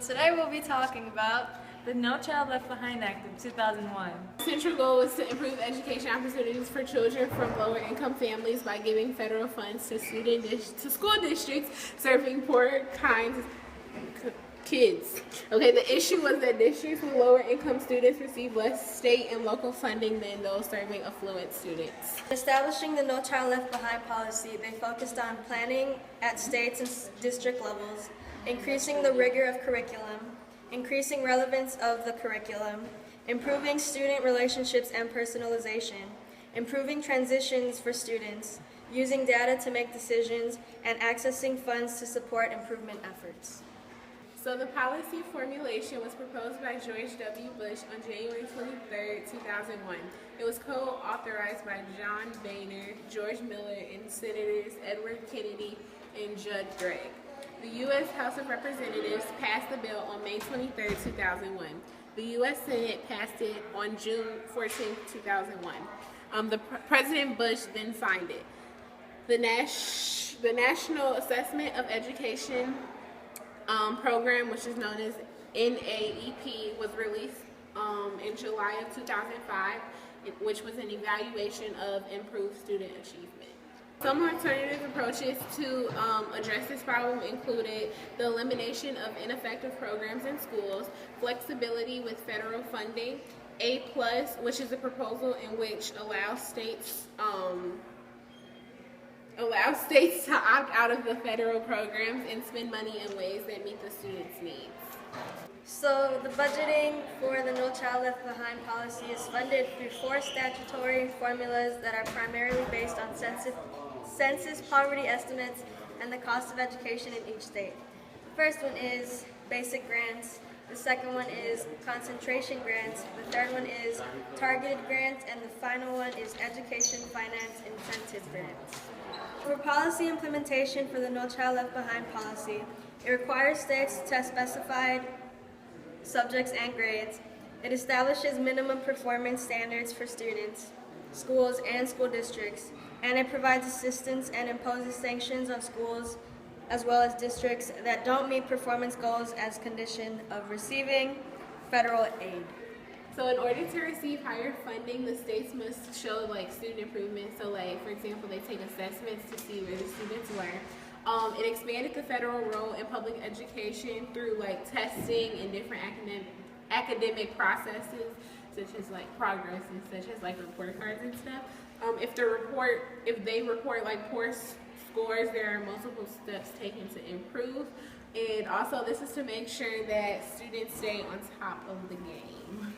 Today we'll be talking about the No Child Left Behind Act of 2001. The central goal is to improve education opportunities for children from lower income families by giving federal funds to school districts serving poor kinds of kids. Okay, the issue was that districts with lower income students receive less state and local funding than those serving affluent students. Establishing the No Child Left Behind policy, they focused on planning at states and district levels, increasing the rigor of curriculum, increasing relevance of the curriculum, improving student relationships and personalization, improving transitions for students, using data to make decisions, and accessing funds to support improvement efforts. So the policy formulation was proposed by George W. Bush on January 23, 2001. It was co-authorized by John Boehner, George Miller, and Senators Edward Kennedy and Judd Gregg. The U.S. House of Representatives passed the bill on May 23, 2001. The U.S. Senate passed it on June 14, 2001. President Bush then signed it. The National Assessment of Education program, which is known as NAEP, was released in July of 2005, which was an evaluation of improved student achievement. Some alternative approaches to address this problem included the elimination of ineffective programs in schools, flexibility with federal funding, A+, which is a proposal in which allows states to opt out of the federal programs and spend money in ways that meet the students' needs. So the budgeting for the No Child Left Behind policy is funded through 4 statutory formulas that are primarily based on census poverty estimates and the cost of education in each state. The first one is basic grants, the second one is concentration grants, the third one is targeted grants, and the final one is education finance incentive grants. For policy implementation for the No Child Left Behind policy, it requires states to test specified subjects and grades. It establishes minimum performance standards for students, schools, and school districts, and it provides assistance and imposes sanctions on schools as well as districts that don't meet performance goals as condition of receiving federal aid. So in order to receive higher funding, the states must show student improvement. So for example, they take assessments to see where the students were. It expanded the federal role in public education through testing and different academic processes, such as progress and such as report cards and stuff. If they report poor scores, there are multiple steps taken to improve. And also this is to make sure that students stay on top of the game.